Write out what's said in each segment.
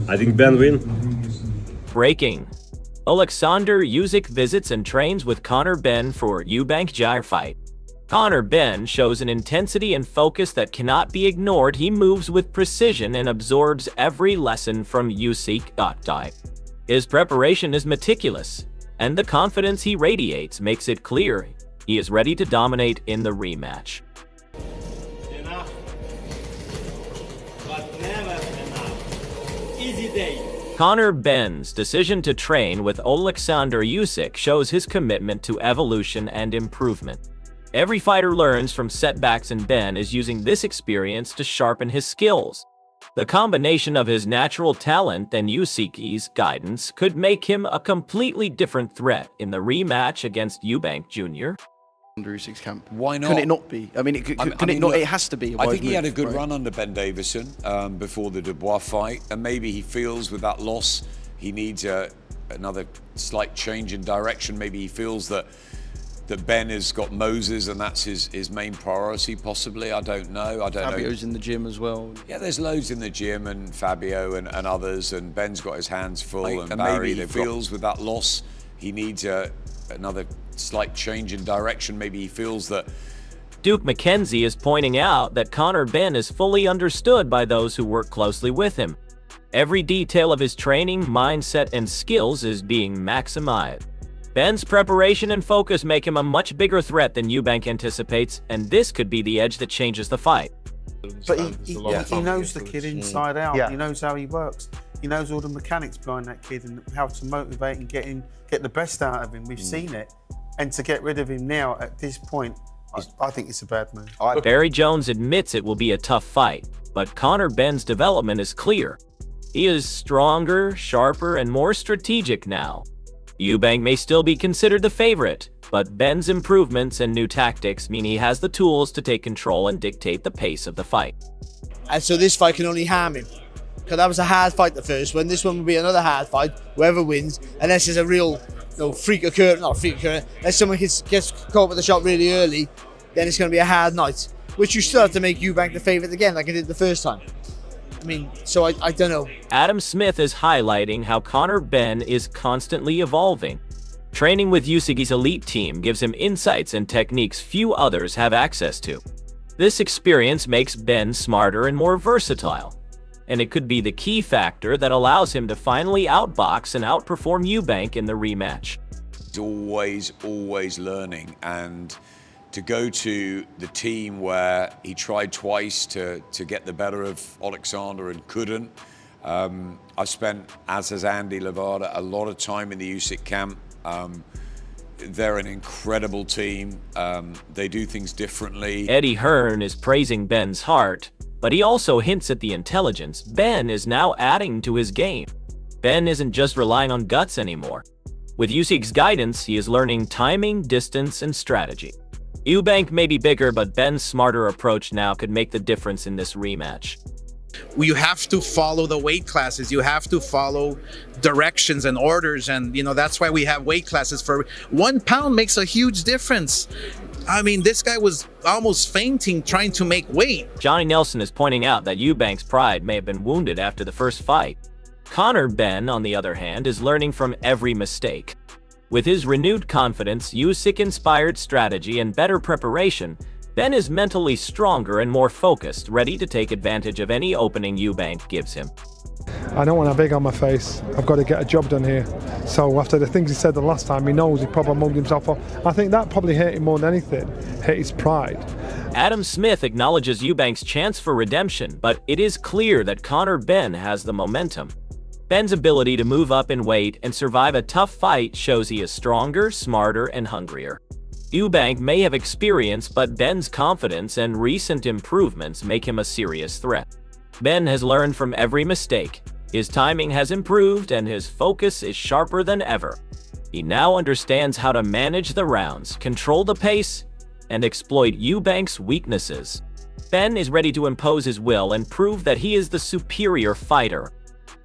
I think Ben win. Breaking. Oleksandr Usyk visits and trains with Conor Benn for Eubank Jr fight. Conor Benn shows an intensity and focus that cannot be ignored. He moves with precision and absorbs every lesson from Usyk. His preparation is meticulous, and the confidence he radiates makes it clear he is ready to dominate in the rematch. Enough, but never enough. Easy day. Conor Benn's decision to train with Oleksandr Usyk shows his commitment to evolution and improvement. Every fighter learns from setbacks, and Benn is using this experience to sharpen his skills. The combination of his natural talent and Usyk's guidance could make him a completely different threat in the rematch against Eubank Jr. Under Usyk's camp. Why not? Can it not be? I mean, it has to be. I think he had a good run under Ben Davison before the Dubois fight, and maybe he feels with that loss he needs another slight change in direction. Maybe he feels that Ben has got Moses and that's his main priority, possibly. I don't know. Fabio's in the gym as well. Yeah, there's loads in the gym, and Fabio and others, and Ben's got his hands full. And maybe he feels with that loss he needs another slight change in direction. Maybe he feels that... Duke McKenzie is pointing out that Conor Benn is fully understood by those who work closely with him. Every detail of his training, mindset, and skills is being maximized. Benn's preparation and focus make him a much bigger threat than Eubank anticipates, and this could be the edge that changes the fight. But he knows the kid inside out. Yeah. He knows how he works. He knows all the mechanics behind that kid and how to motivate and get the best out of him. We've seen it. And to get rid of him now at this point, I think it's a bad move. Barry Jones admits it will be a tough fight, but Conor Benn's development is clear. He is stronger, sharper, and more strategic now. Eubank may still be considered the favorite, but Benn's improvements and new tactics mean he has the tools to take control and dictate the pace of the fight. And so this fight can only harm him. Because that was a hard fight, the first one. This one will be another hard fight, whoever wins, unless there's a real freak occurrence, unless someone gets caught with a shot really early, then it's going to be a hard night. Which you still have to make Eubank the favourite again, like I did the first time. I mean, so I don't know. Adam Smith is highlighting how Conor Benn is constantly evolving. Training with Usyk's elite team gives him insights and techniques few others have access to. This experience makes Benn smarter and more versatile, and it could be the key factor that allows him to finally outbox and outperform Eubank in the rematch. He's always learning, and to go to the team where he tried twice to get the better of Oleksandr and couldn't. I've spent, as has Andy Levada, a lot of time in the Usyk camp. They're an incredible team. They do things differently. Eddie Hearn is praising Benn's heart, but he also hints at the intelligence Benn is now adding to his game. Benn isn't just relying on guts anymore. With Usyk's guidance, he is learning timing, distance, and strategy. Eubank may be bigger, but Benn's smarter approach now could make the difference in this rematch. You have to follow the weight classes. You have to follow directions and orders, and that's why we have weight classes. For 1 pound makes a huge difference. I mean, this guy was almost fainting trying to make weight. Johnny Nelson is pointing out that Eubank's pride may have been wounded after the first fight. Conor Benn, on the other hand, is learning from every mistake. With his renewed confidence, Usyk-inspired strategy, and better preparation, Benn is mentally stronger and more focused, ready to take advantage of any opening Eubank gives him. I don't want a big on my face. I've got to get a job done here. So after the things he said the last time, he knows he probably mugged himself off. I think that probably hurt him more than anything, hit his pride. Adam Smith acknowledges Eubank's chance for redemption, but it is clear that Conor Benn has the momentum. Benn's ability to move up in weight and survive a tough fight shows he is stronger, smarter, and hungrier. Eubank may have experience, but Benn's confidence and recent improvements make him a serious threat. Benn has learned from every mistake. His timing has improved and his focus is sharper than ever. He now understands how to manage the rounds, control the pace, and exploit Eubank's weaknesses. Benn is ready to impose his will and prove that he is the superior fighter.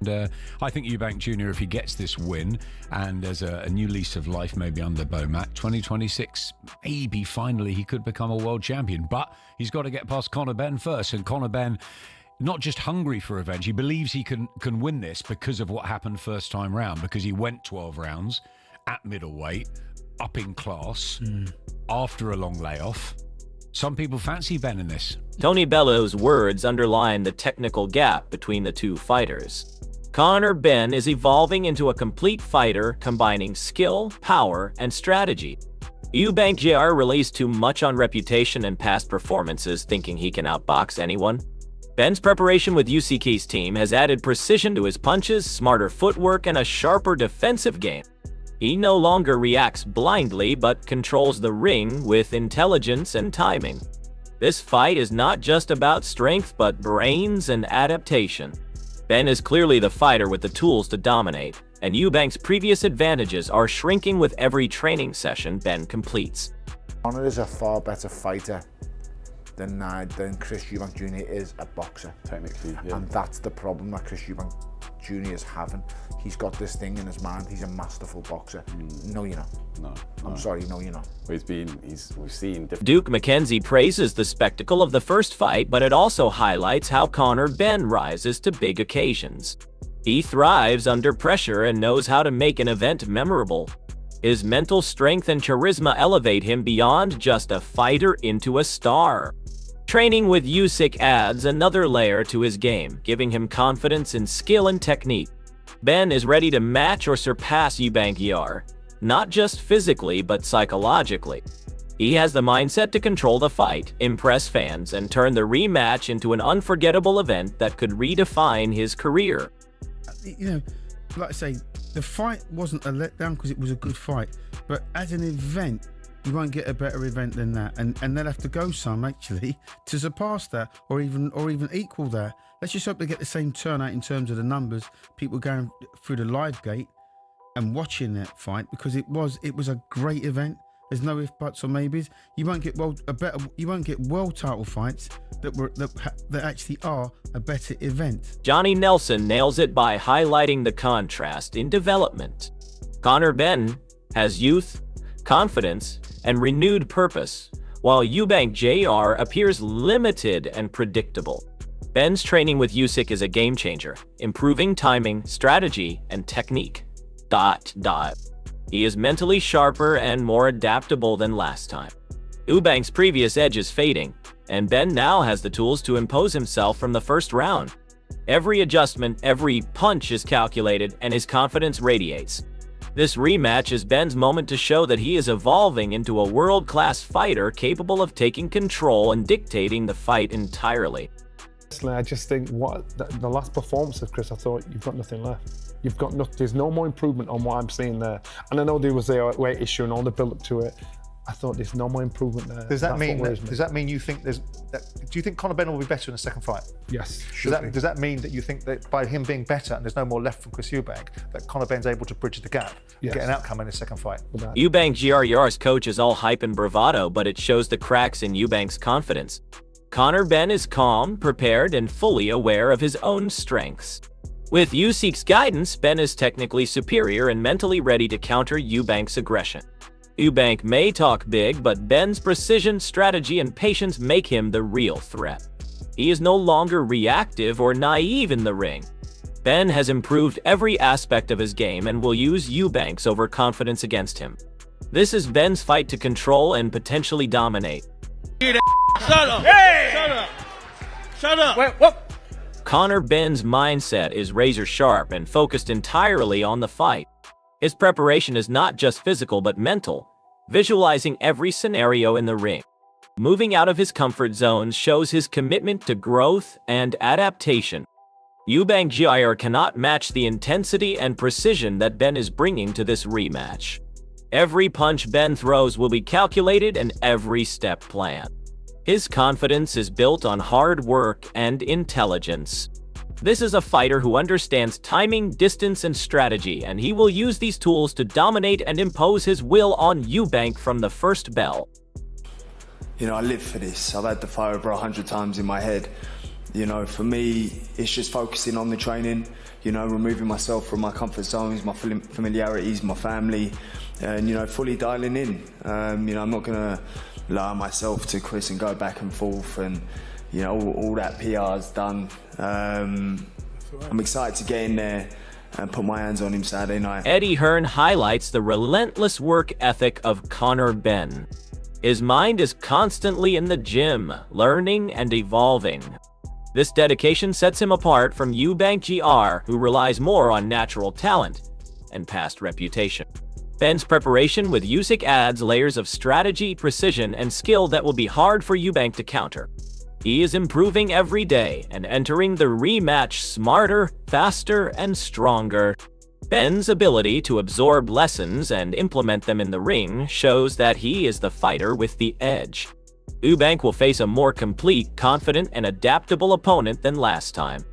I think Eubank Jr., if he gets this win and there's a new lease of life maybe under Bomac, 2026, maybe finally he could become a world champion. But he's got to get past Conor Benn first. And Conor Benn, not just hungry for revenge. He believes he can win this because of what happened first time round, because he went 12 rounds at middleweight, up in class, after a long layoff. Some people fancy Benn in this. Tony Bello's words underline the technical gap between the two fighters. Conor Benn is evolving into a complete fighter combining skill, power, and strategy. Eubank Jr. relies too much on reputation and past performances, thinking he can outbox anyone. Benn's preparation with Usyk's team has added precision to his punches, smarter footwork, and a sharper defensive game. He no longer reacts blindly, but controls the ring with intelligence and timing. This fight is not just about strength, but brains and adaptation. Benn is clearly the fighter with the tools to dominate, and Eubank's previous advantages are shrinking with every training session Benn completes. Conor is a far better fighter than Chris Eubank Jr. is a boxer. Technically, yeah. And that's the problem that Chris Eubank Jr. is having. He's got this thing in his mind, he's a masterful boxer. No, you're not. No. I'm sorry, no, you're not. We've seen different... Duke McKenzie praises the spectacle of the first fight, but it also highlights how Conor Benn rises to big occasions. He thrives under pressure and knows how to make an event memorable. His mental strength and charisma elevate him beyond just a fighter into a star. Training with Usyk adds another layer to his game, giving him confidence in skill and technique. Benn is ready to match or surpass Eubank Jr., not just physically but psychologically. He has the mindset to control the fight, impress fans, and turn the rematch into an unforgettable event that could redefine his career. You know, like I say, the fight wasn't a letdown because it was a good fight, but as an event, you won't get a better event than that, and they'll have to go some actually to surpass that or even equal that. Let's just hope they get the same turnout in terms of the numbers, people going through the live gate and watching that fight, because it was a great event. There's no ifs, buts, or maybes. You won't get world title fights that actually are a better event. Johnny Nelson nails it by highlighting the contrast in development. Conor Benn has youth, confidence, and renewed purpose, while Eubank Jr. appears limited and predictable. Benn's training with Usyk is a game changer, improving timing, strategy, and technique. He is mentally sharper and more adaptable than last time. Eubank's previous edge is fading, and Benn now has the tools to impose himself from the first round. Every adjustment, every punch is calculated, and his confidence radiates. This rematch is Benn's moment to show that he is evolving into a world-class fighter capable of taking control and dictating the fight entirely. I just think the last performance of Chris, I thought you've got nothing left. There's no more improvement on what I'm seeing there. And I know there was the weight issue and all the build up to it. I thought there's no more improvement there. Does that mean you think do you think Conor Benn will be better in the second fight? Yes. Does that mean that you think that by him being better and there's no more left from Chris Eubank, that Conor Benn's able to bridge the gap and get an outcome in his second fight? Eubank Jr.'s coach is all hype and bravado, but it shows the cracks in Eubank's confidence. Conor Benn is calm, prepared, and fully aware of his own strengths. With Usyk's guidance, Benn is technically superior and mentally ready to counter Eubank's aggression. Eubank may talk big, but Benn's precision, strategy, and patience make him the real threat. He is no longer reactive or naive in the ring. Benn has improved every aspect of his game and will use Eubank's overconfidence against him. This is Benn's fight to control and potentially dominate. Shut up! Hey! Shut up! Shut up! Wait, what? Conor Benn's mindset is razor sharp and focused entirely on the fight. His preparation is not just physical but mental, visualizing every scenario in the ring. Moving out of his comfort zones shows his commitment to growth and adaptation. Eubank Jr. cannot match the intensity and precision that Benn is bringing to this rematch. Every punch Benn throws will be calculated and every step planned. His confidence is built on hard work and intelligence. This is a fighter who understands timing, distance, and strategy, and he will use these tools to dominate and impose his will on Eubank from the first bell. You know, I live for this. I've had the fight over 100 times in my head. You know, for me, it's just focusing on the training, you know, removing myself from my comfort zones, my familiarities, my family, and, you know, fully dialing in. You know, I'm not going to allow myself to Chris and go back and forth and, you know, all that PR's done. I'm excited to get in there and put my hands on him Saturday night. Eddie Hearn highlights the relentless work ethic of Conor Benn. His mind is constantly in the gym, learning and evolving. This dedication sets him apart from Eubank Jr., who relies more on natural talent and past reputation. Benn's preparation with Usyk adds layers of strategy, precision, and skill that will be hard for Eubank to counter. He is improving every day and entering the rematch smarter, faster, and stronger. Benn's ability to absorb lessons and implement them in the ring shows that he is the fighter with the edge. Eubank will face a more complete, confident, and adaptable opponent than last time.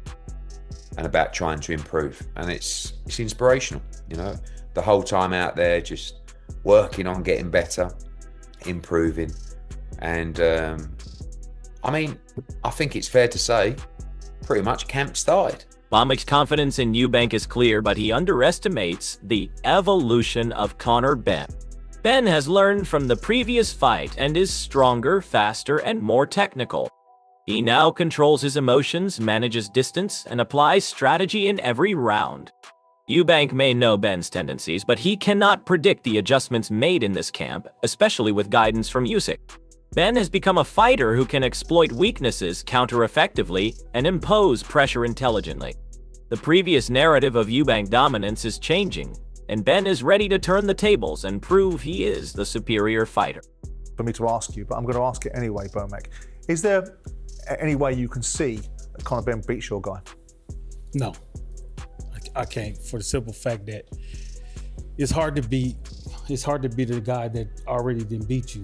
And about trying to improve, and it's inspirational, you know, the whole time out there just working on getting better, improving, and I mean, I think it's fair to say pretty much camp started. Bomik's confidence in Eubank is clear, but he underestimates the evolution of Conor Benn. Benn has learned from the previous fight and is stronger, faster, and more technical. He now controls his emotions, manages distance, and applies strategy in every round. Eubank may know Benn's tendencies, but he cannot predict the adjustments made in this camp, especially with guidance from Usyk. Benn has become a fighter who can exploit weaknesses, counter effectively, and impose pressure intelligently. The previous narrative of Eubank dominance is changing, and Benn is ready to turn the tables and prove he is the superior fighter. For me to ask you, but I'm going to ask it anyway, Bomek. Is there any way you can see that Conor Benn beats your guy? No, I can't, for the simple fact that it's hard to beat the guy that already didn't beat you.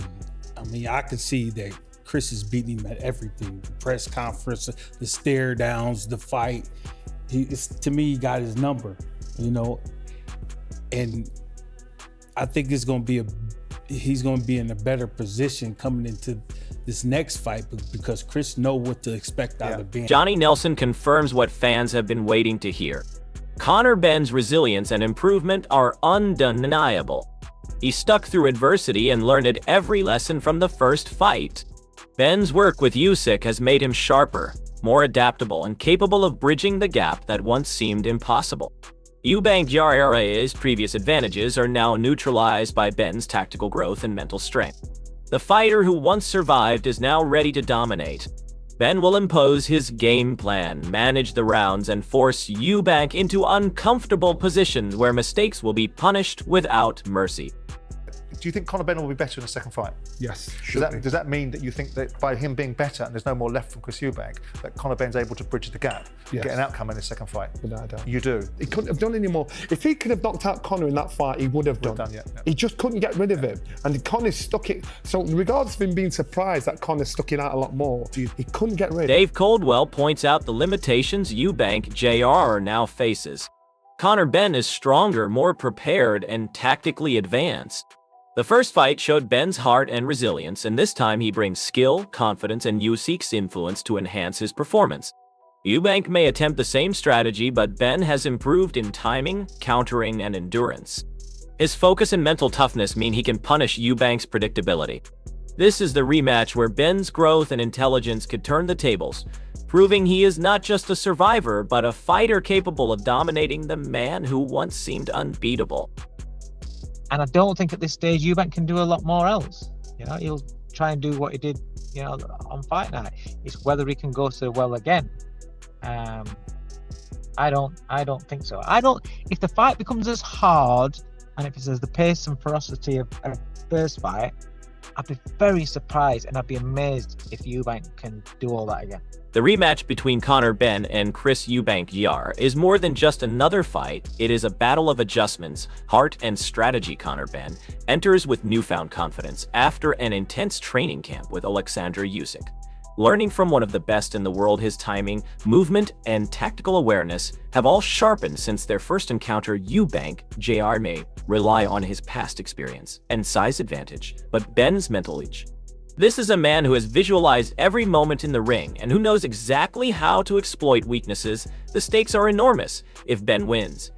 I mean, I can see that Chris is beating him at everything. The press conference, the stare downs, the fight. To me, he got his number, you know. And I think he's going to be in a better position coming into this next fight because Chris knows what to expect out of Benn. Johnny Nelson confirms what fans have been waiting to hear. Conor Benn's resilience and improvement are undeniable. He stuck through adversity and learned every lesson from the first fight. Benn's work with Usyk has made him sharper, more adaptable, and capable of bridging the gap that once seemed impossible. Eubank Jr's previous advantages are now neutralized by Benn's tactical growth and mental strength. The fighter who once survived is now ready to dominate. Benn will impose his game plan, manage the rounds, and force Eubank into uncomfortable positions where mistakes will be punished without mercy. Do you think Conor Benn will be better in the second fight? Yes. Does that mean that you think that by him being better and there's no more left from Chris Eubank, that Conor Benn's able to bridge the gap, get an outcome in his second fight? Without a doubt. You do? He couldn't have done any more. If he could have knocked out Conor in that fight, he would have done. He just couldn't get rid of him. And Conor stuck it. So regardless of him being surprised that Conor stuck it out a lot more, he couldn't get rid of it. Dave Coldwell points out the limitations Eubank Jr. now faces. Conor Benn is stronger, more prepared, and tactically advanced. The first fight showed Benn's heart and resilience, and this time he brings skill, confidence, and Usyk's influence to enhance his performance. Eubank may attempt the same strategy, but Benn has improved in timing, countering, and endurance. His focus and mental toughness mean he can punish Eubank's predictability. This is the rematch where Benn's growth and intelligence could turn the tables, proving he is not just a survivor, but a fighter capable of dominating the man who once seemed unbeatable. And I don't think at this stage Eubank can do a lot more else. You know, he'll try and do what he did, you know, on fight night. It's whether he can go to the well again. I don't think so. If the fight becomes as hard and if it's as the pace and ferocity of a first fight, I'd be very surprised and I'd be amazed if Eubank can do all that again. The rematch between Conor Benn and Chris Eubank Jr. is more than just another fight. It is a battle of adjustments, heart, and strategy. Conor Benn enters with newfound confidence after an intense training camp with Oleksandr Usyk. Learning from one of the best in the world, his timing, movement, and tactical awareness have all sharpened since their first encounter. Eubank Jr. may rely on his past experience and size advantage, but Benn's mental edge. This is a man who has visualized every moment in the ring and who knows exactly how to exploit weaknesses. The stakes are enormous if Benn wins.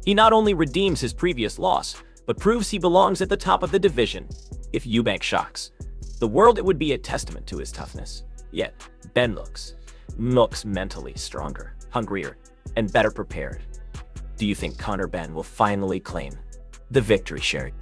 He not only redeems his previous loss, but proves he belongs at the top of the division. If Eubank shocks the world, it would be a testament to his toughness, Yet, Ben looks mentally stronger, hungrier, and better prepared. Do you think Conor Benn will finally claim the victory, Sherry?